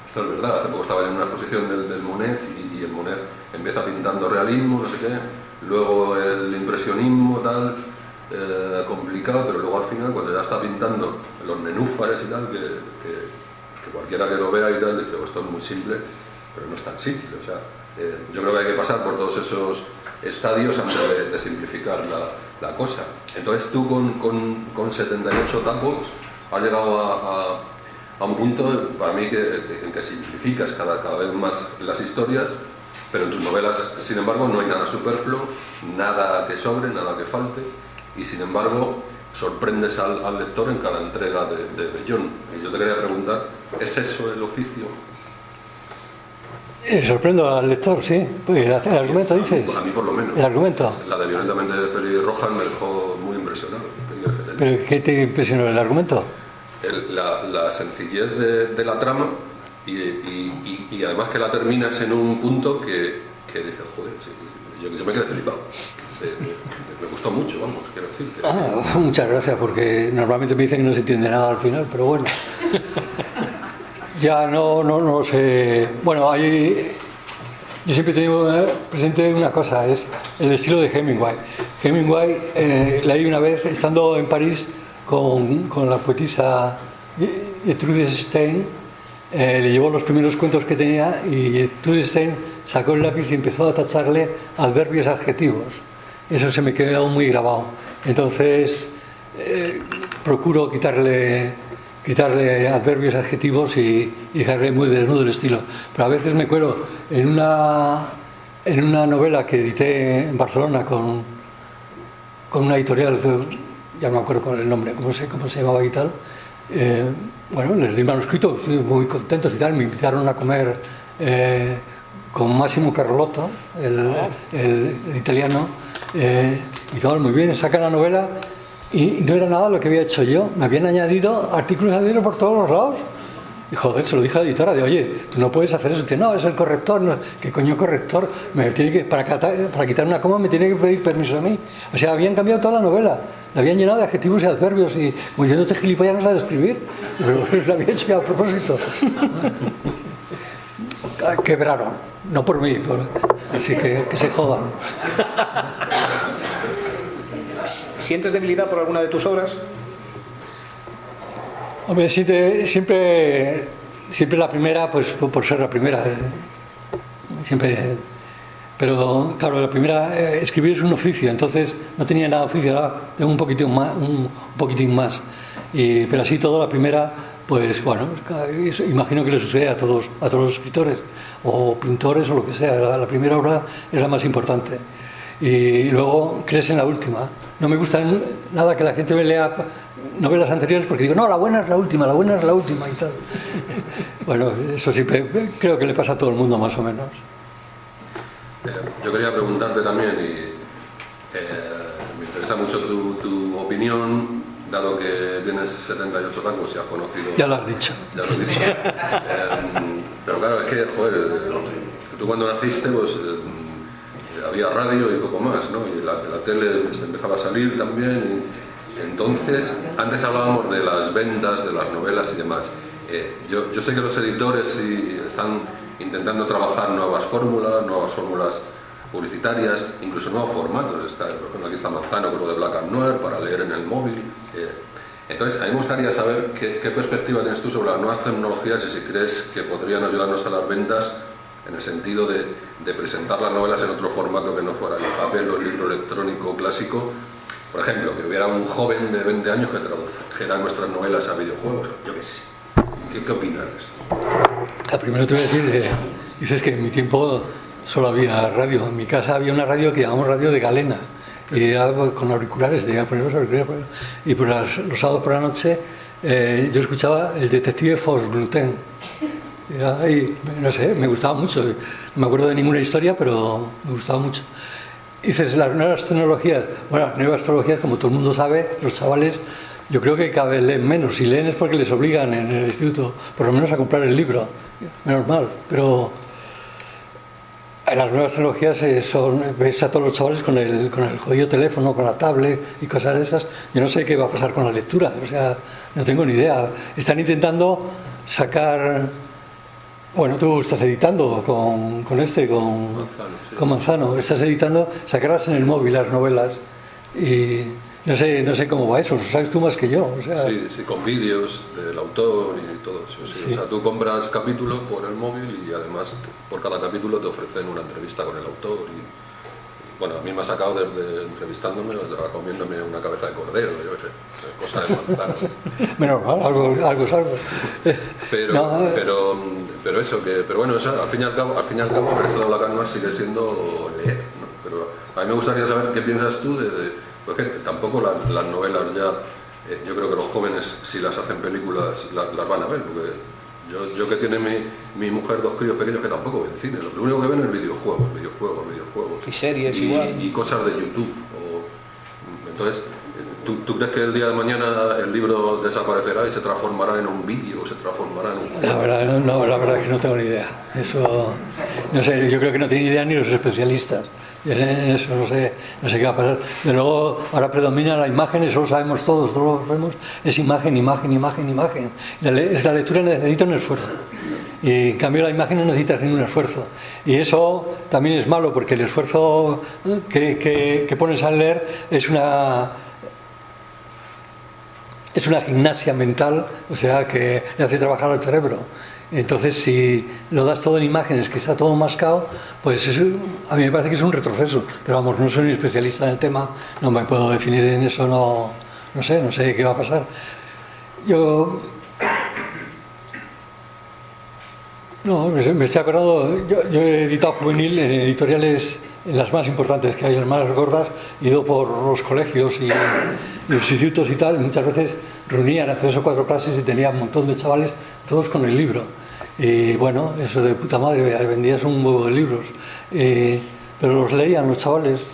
Esto es verdad, hace poco estaba en una exposición del Monet y el Monet empieza pintando realismo, no sé qué, luego el impresionismo, tal, complicado, pero luego al final cuando ya está pintando los nenúfares y tal, que cualquiera que lo vea y tal dice, pues esto es muy simple, pero no es tan simple. O sea, yo creo que hay que pasar por todos esos estadios antes de simplificar la cosa. Entonces tú con 78 tacos has llegado a un punto para mí en que simplificas cada vez más las historias, pero en tus novelas, sin embargo, no hay nada superfluo, nada que sobre, nada que falte, y sin embargo sorprendes al lector en cada entrega de Bellón. Y yo te quería preguntar, ¿es eso el oficio? Sorprendo al lector, sí. Pues el argumento, dices. A mí por lo menos. ¿El argumento? La de Violentamente Pelirroja me dejó muy impresionado. ¿Pero qué te impresionó el argumento? La sencillez de la trama y además que la terminas en un punto que dices, joder, yo me quedé flipado. Me gustó mucho, vamos, quiero decir. Muchas gracias, porque normalmente me dicen que no se entiende nada al final, pero bueno. Ya no sé. Bueno, yo siempre he tenido presente una cosa, es el estilo de Hemingway. Hemingway leí una vez, estando en París con la poetisa Gertrude Stein, le llevó los primeros cuentos que tenía y Gertrude Stein sacó el lápiz y empezó a tacharle adverbios adjetivos. Eso se me quedó muy grabado. Entonces procuro quitarle adverbios adjetivos y dejarle muy desnudo el estilo. Pero a veces me cuelo en una novela que edité en Barcelona con una editorial que ya no me acuerdo con el nombre, cómo se llamaba y tal. Bueno, les di el manuscrito, fui muy contentos y tal. Me invitaron a comer con Massimo Carlotto, el italiano, y todo muy bien, sacan la novela. Y no era nada lo que había hecho yo. Me habían añadido artículos adheridos por todos los lados. Y joder, se lo dije a la editora, oye, tú no puedes hacer eso. Dice, no, es el corrector. No, ¿qué coño corrector? Para quitar una coma me tiene que pedir permiso a mí. O sea, habían cambiado toda la novela. La habían llenado de adjetivos y adverbios. Y como diciendo, este gilipollas no sabe escribir. Pero lo había hecho ya a propósito. Quebraron. No por mí. Así que se jodan. ¿Sientes debilidad por alguna de tus obras? Hombre, siempre la primera, pues por ser la primera. Siempre Pero claro, la primera, escribir es un oficio, entonces no tenía nada de oficio, ahora tengo un poquitín más. Pero así todo, la primera, pues bueno, imagino que le sucede a todos los escritores o pintores o lo que sea. La primera obra es la más importante. Y luego crees en la última. No me gusta nada que la gente me lea novelas anteriores porque digo, no, la buena es la última y tal. Bueno, eso sí, creo que le pasa a todo el mundo más o menos. Yo quería preguntarte también, y me interesa mucho tu opinión, dado que tienes 78 tangos y has conocido... Ya lo has dicho. Ya lo he dicho. Pero claro, es que, joder, tú cuando naciste, pues había radio y poco más, ¿no? Y la tele empezaba a salir también. Y entonces, antes hablábamos de las ventas, de las novelas y demás. Yo sé que los editores sí están intentando trabajar nuevas fórmulas publicitarias, incluso nuevos formatos. Por ejemplo, aquí está Manzano con lo de Black and Noir para leer en el móvil. Entonces, a mí me gustaría saber qué perspectiva tienes tú sobre las nuevas tecnologías y si crees que podrían ayudarnos a las ventas en el sentido de presentar las novelas en otro formato que no fuera el papel o el libro electrónico clásico. Por ejemplo, que hubiera un joven de 20 años que tradujera nuestras novelas a videojuegos. Yo qué sé. ¿Qué opinas de esto? Primero te voy a decir, dices que en mi tiempo solo había radio. En mi casa había una radio que llamamos radio de galena. Y era con auriculares, tenía que poner los auriculares. Y por los sábados por la noche yo escuchaba el detective Forsgluten. Era ahí, no sé, me gustaba mucho. No me acuerdo de ninguna historia, pero me gustaba mucho. Dices, las nuevas tecnologías. Bueno, las nuevas tecnologías, como todo el mundo sabe, los chavales, yo creo que cada vez leen menos. Si leen es porque les obligan en el instituto, por lo menos a comprar el libro. Menos mal, pero las nuevas tecnologías ves a todos los chavales con el jodido teléfono, con la tablet y cosas de esas. Yo no sé qué va a pasar con la lectura, o sea, no tengo ni idea. Están intentando sacar... Bueno, tú estás editando con Manzano, estás editando, sacarlas en el móvil, las novelas, y no sé cómo va eso, sabes tú más que yo. O sea... Sí, con vídeos del autor y todo eso. Sí. O sea, tú compras capítulos por el móvil y además por cada capítulo te ofrecen una entrevista con el autor. Y bueno, a mí me ha sacado desde entrevistándome, comiéndome una cabeza de cordero, yo qué sé, cosa de Manzano. Menos mal, algo es algo. Pero eso, pero bueno, eso, al fin y al cabo esto de Black and Noir sigue siendo leer, ¿no? Pero a mí me gustaría saber qué piensas tú porque tampoco las novelas ya, yo creo que los jóvenes, si las hacen películas, las van a ver, porque yo que tiene mi mujer 2 críos pequeños que tampoco ven cine, lo único que ven es videojuegos. Y series igual. Y cosas de YouTube. Entonces, ¿tú crees que el día de mañana el libro desaparecerá y se transformará en un vídeo o se transformará en un juego? La verdad es que no tengo ni idea. Eso, no sé, yo creo que no tienen idea ni los especialistas. En eso no sé qué va a pasar. De luego, ahora predomina la imagen, eso lo sabemos todos lo vemos, es imagen. La lectura necesita un esfuerzo. Y en cambio la imagen no necesita ningún esfuerzo. Y eso también es malo, porque el esfuerzo que pones al leer es una gimnasia mental, o sea, que le hace trabajar al cerebro. Entonces, si lo das todo en imágenes, que está todo mascado, pues a mí me parece que es un retroceso. Pero vamos, no soy un especialista en el tema, no me puedo definir en eso, no sé qué va a pasar. Me estoy acordando, yo he editado juvenil en editoriales, en las más importantes que hay, las más gordas, he ido por los colegios y los institutos y tal, y muchas veces reunían a 3 o 4 clases y tenía un montón de chavales, todos con el libro. Y bueno, eso de puta madre, vendías un huevo de libros. Pero los leían los chavales,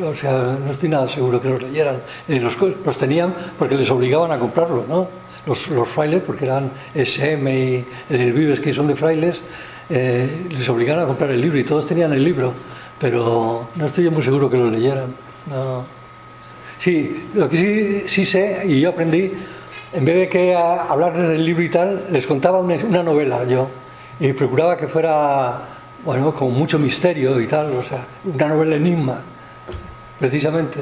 o sea, no estoy nada seguro que los leyeran. Los tenían porque les obligaban a comprarlo, ¿no? Los frailes, porque eran SM y el Vives, que son de frailes, les obligaban a comprar el libro y todos tenían el libro, pero no estoy muy seguro que lo leyeran. No. Sí, lo que sí sé, y yo aprendí, en vez de que hablar del libro y tal, les contaba una novela yo, y procuraba que fuera, bueno, con mucho misterio y tal, o sea, una novela enigma, precisamente,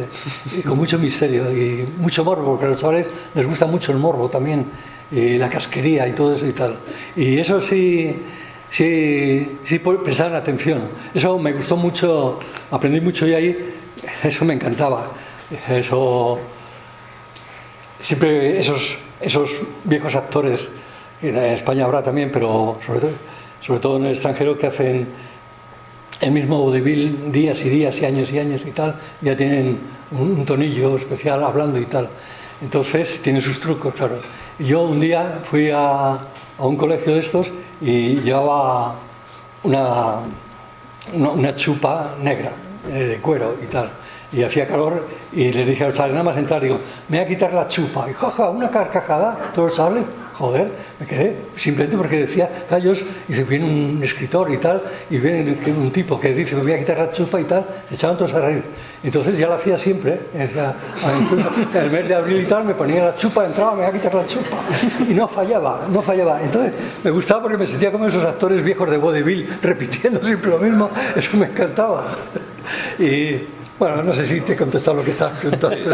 y con mucho misterio y mucho morbo, porque a los chavales les gusta mucho el morbo también, y la casquería y todo eso y tal. Y eso sí, sí prestaran atención. Eso me gustó mucho, aprendí mucho y ahí eso me encantaba. Eso siempre esos viejos actores, en España habrá también, pero sobre todo en el extranjero, que hacen el mismo vodevil días y días y años y tal, ya tienen un tonillo especial hablando y tal. Entonces tienen sus trucos, claro. Y yo un día fui a un colegio de estos y llevaba una chupa negra de cuero y tal. Y hacía calor y le dije a los chavales, nada más entrar, digo, me voy a quitar la chupa. Y jaja, una carcajada, todos los chavales, joder, me quedé, simplemente porque decía gallos, y dice, viene un escritor y tal, y viene un tipo que dice, me voy a quitar la chupa y tal, se echaban todos a reír. Entonces ya lo hacía siempre, decía, incluso en el mes de abril y tal, me ponía la chupa, entraba, me voy a quitar la chupa. Y no fallaba. Entonces me gustaba porque me sentía como esos actores viejos de vodevil, repitiendo siempre lo mismo, eso me encantaba. Y bueno, no sé si te he contestado lo que estabas preguntando. Sí.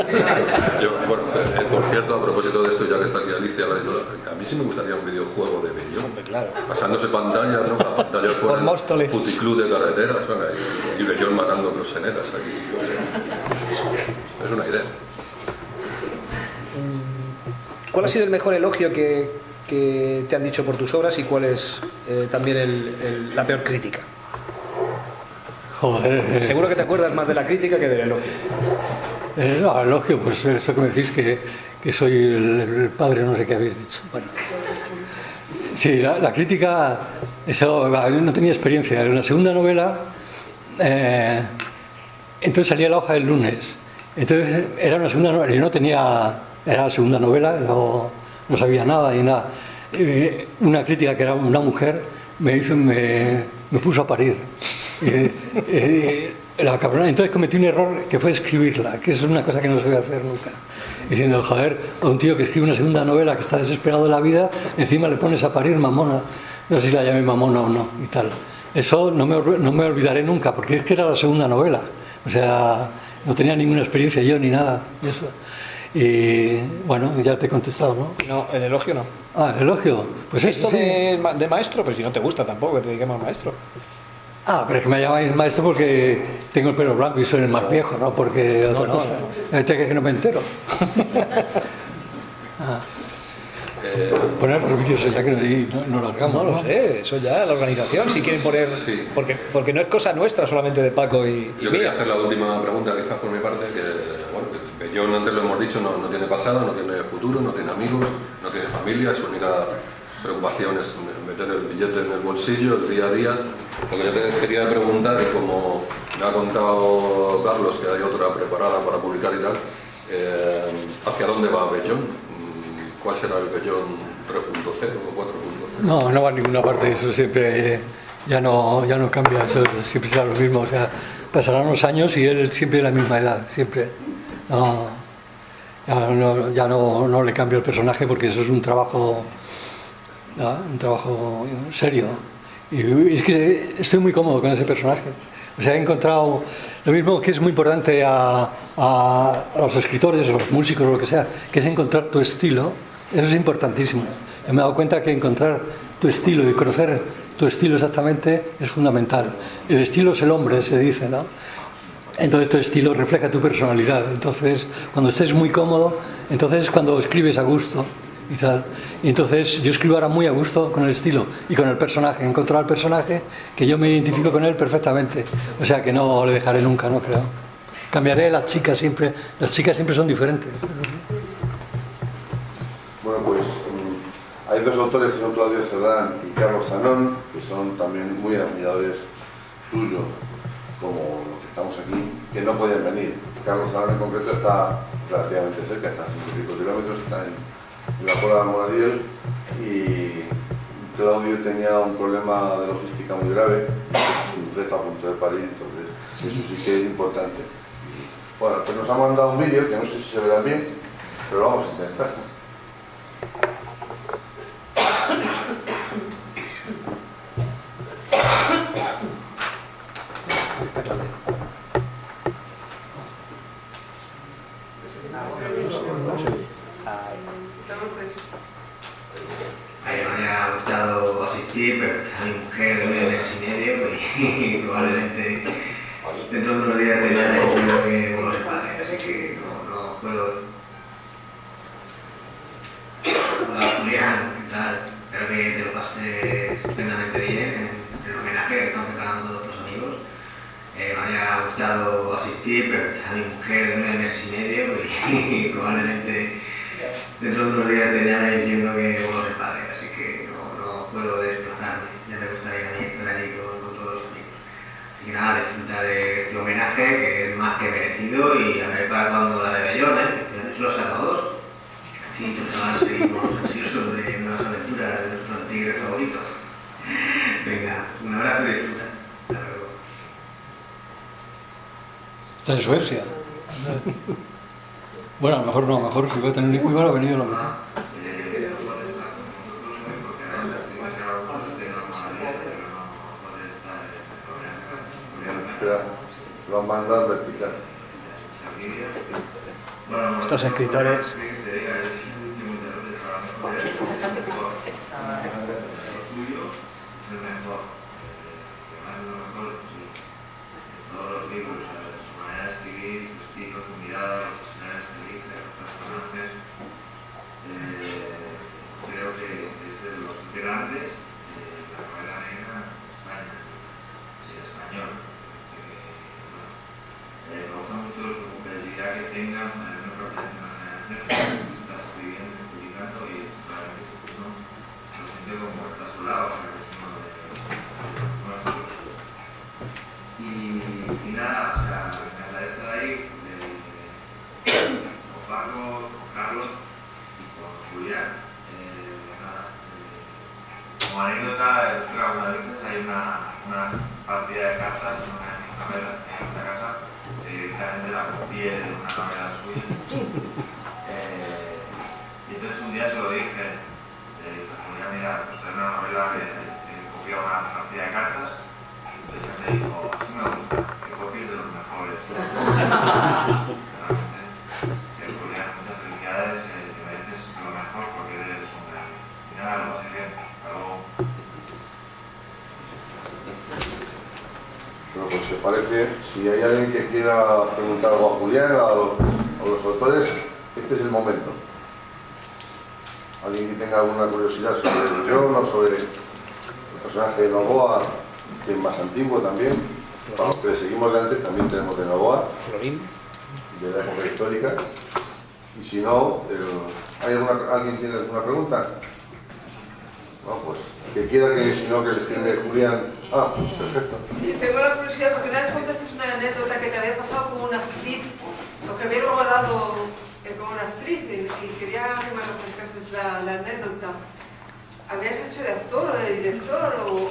Por cierto, a propósito de esto, ya que está aquí Alicia, la editora, a mí sí me gustaría un videojuego de Bellón. Claro. Pasándose pantallas, ¿no? La pantalla fuera el puticlub de carreteras, bueno, y Bellón matando proxenetas aquí. Es una idea. ¿Cuál ha sido el mejor elogio que te han dicho por tus obras y cuál es también la peor crítica? Joder, Seguro que te acuerdas más de la crítica que del elogio. No, el elogio, pues eso que me decís que soy el padre, no sé qué habéis dicho. Bueno, sí, la crítica, eso no tenía experiencia. En la segunda novela, entonces salía la hoja del lunes. Entonces era una segunda novela, yo no tenía, era la segunda novela, no sabía nada ni nada. Una crítica que era una mujer me puso a parir. La cabrona, entonces cometí un error que fue escribirla, que es una cosa que no se debe hacer nunca. Diciendo, joder, a un tío que escribe una segunda novela que está desesperado de la vida, encima le pones a parir mamona. No sé si la llamé mamona o no, y tal. Eso no me olvidaré nunca, porque es que era la segunda novela. O sea, no tenía ninguna experiencia yo ni nada. Y eso. Y bueno, ya te he contestado, ¿no? No, el elogio no. Ah, el elogio. Pues esto sí. de maestro, pues si no te gusta tampoco que te dediquemos maestro. Ah, pero es que me llamáis maestro porque tengo el pelo blanco y soy el más viejo, ¿no? Porque otra cosa. Que no me entero. Poner servicios ya que no largamos. No lo sé, eso ya, la organización, si quieren poner. Sí. Porque no es cosa nuestra solamente de Paco y Yo quería hacer la última pregunta, quizás por mi parte, que bueno, Bellón, antes lo hemos dicho, no tiene pasado, no tiene futuro, no tiene amigos, no tiene familia, su única preocupación es meter el billete en el bolsillo, el día a día. Lo que yo te quería preguntar, y como me ha contado Carlos, que hay otra preparada para publicar y tal, ¿hacia dónde va Bellón? ¿Cuál será el Bellón 3.0 o 4.0? No va a ninguna parte, eso siempre ya no cambia, eso siempre será lo mismo. O sea, pasarán unos años y él siempre de la misma edad, siempre. Ya no le cambio el personaje porque eso es un trabajo serio. Y es que estoy muy cómodo con ese personaje. O sea, he encontrado lo mismo que es muy importante a los escritores, a los músicos, o lo que sea, que es encontrar tu estilo. Eso es importantísimo. Me he dado cuenta que encontrar tu estilo y conocer tu estilo exactamente es fundamental. El estilo es el hombre, se dice, ¿no? Entonces tu estilo refleja tu personalidad. Entonces, cuando estés muy cómodo, entonces es cuando escribes a gusto y tal. Y entonces yo escribo ahora muy a gusto con el estilo y con el personaje. He encontrado al personaje que yo me identifico con él perfectamente. O sea que no le dejaré nunca, no creo. Cambiaré las chicas siempre son diferentes. Bueno, pues hay dos autores que son Claudio Cerdán y Carlos Zanón, que son también muy admiradores tuyos, como los que estamos aquí, que no podían venir. Carlos Zanón en concreto está relativamente cerca, está a 55 kilómetros, está en la Puebla de Almoradíes, y Claudio tenía un problema de logística muy grave, está a punto de parir, entonces eso sí que es importante. Bueno, pues nos ha mandado un vídeo que no sé si se verá bien, pero lo vamos a intentar. a que me haya gustado asistir, pero a mi mujer de 9 meses y medio y probablemente dentro de unos días de ya creo que uno se padre, así que no puedo. Hola Julián, ¿qué tal? Espero que te lo pases estupendamente bien en el homenaje que estamos preparando todos los amigos. Me haya gustado asistir, pero a mi mujer de 9 meses y medio y probablemente dentro de unos días de ya entiendo que uno se padre, así que no puedo desplazarme. Ya me gustaría estar allí con todos los amigos. Así que nada, disfruta de este homenaje que es más que merecido y a ver para cuando la de Bellón, que los sábados. Sí, los sábados seguimos ansiosos de nuevas aventuras de nuestros tigres favoritos. Venga, un abrazo y disfruta. Hasta luego. Está en Suecia. Bueno, a lo mejor no, a lo mejor si va a tener un hijo igual ha venido la mujer. Espera, lo han mandado vertical. Estos escritores. Todos los libros, su manera de escribir, su estilo, su mirada, los escenarios que elige, los personajes. Creo que es de los grandes de la novela negra en España, en español. Me gusta mucho su complejidad que tenga, no pertenece a una generación que está escribiendo y publicando y realmente uno lo siente como está a su lado, o sea, que es uno de los y nada, o sea, me encantaría estar ahí con Paco, con Carlos y con Julián. Como anécdota, algunas veces hay una partida de cartas en una de mis novelas en esta casa, directamente la copié de una novela suya. Y entonces un día se lo dije, Julián, mira, pues era una novela que copia una partida de cartas. Entonces me dijo, así me gusta, que copies de los mejores. Realmente, Julián, muchas felicidades, te mereces lo mejor porque eres un gran. Y nada, lo pasé bien. Hasta luego. Bueno, pues se parece, si hay alguien que quiera preguntar algo a Julián o a los autores, este es el momento. Alguien que tenga alguna curiosidad sobre el John o sobre el personaje de Novoa, que es más antiguo también. Para los que le seguimos de antes también tenemos de Novoa, de la época histórica. Y si no, ¿alguien tiene alguna pregunta? No, pues que quiera que, si no, que le firme Julián. Ah, perfecto. Sí, tengo la curiosidad porque una vez contaste una anécdota que te había pasado con una actriz, o que había rodado con una actriz, y quería que me refrescases la anécdota. ¿Habías hecho de actor o de director o...?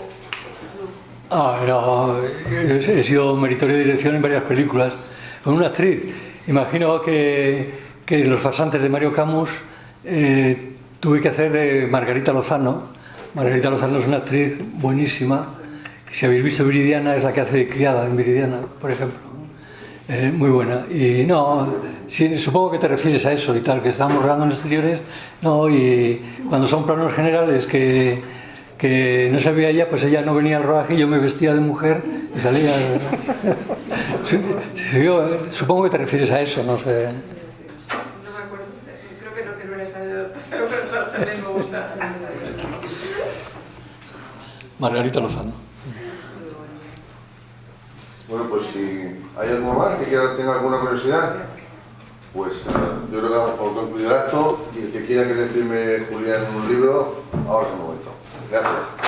He sido meritorio de dirección en varias películas. Con una actriz. Imagino que en Los farsantes de Mario Camus tuve que hacer de Margarita Lozano. Margarita Lozano es una actriz buenísima. Si habéis visto Viridiana, es la que hace de criada en Viridiana, por ejemplo. Muy buena. Y no, sí, supongo que te refieres a eso y tal, que estábamos rodando en exteriores, no, y cuando son planos generales que no se veía ella, pues ella no venía al rodaje y yo me vestía de mujer y salía. Supongo que te refieres a eso, no sé. No me acuerdo, creo que no era esa anécdota, pero también me gusta. Margarita Lozano. Bueno, pues si hay alguno más que tenga alguna curiosidad, pues yo creo que vamos por concluir el acto y el que quiera que le firme Julián un libro, ahora es el momento. Gracias.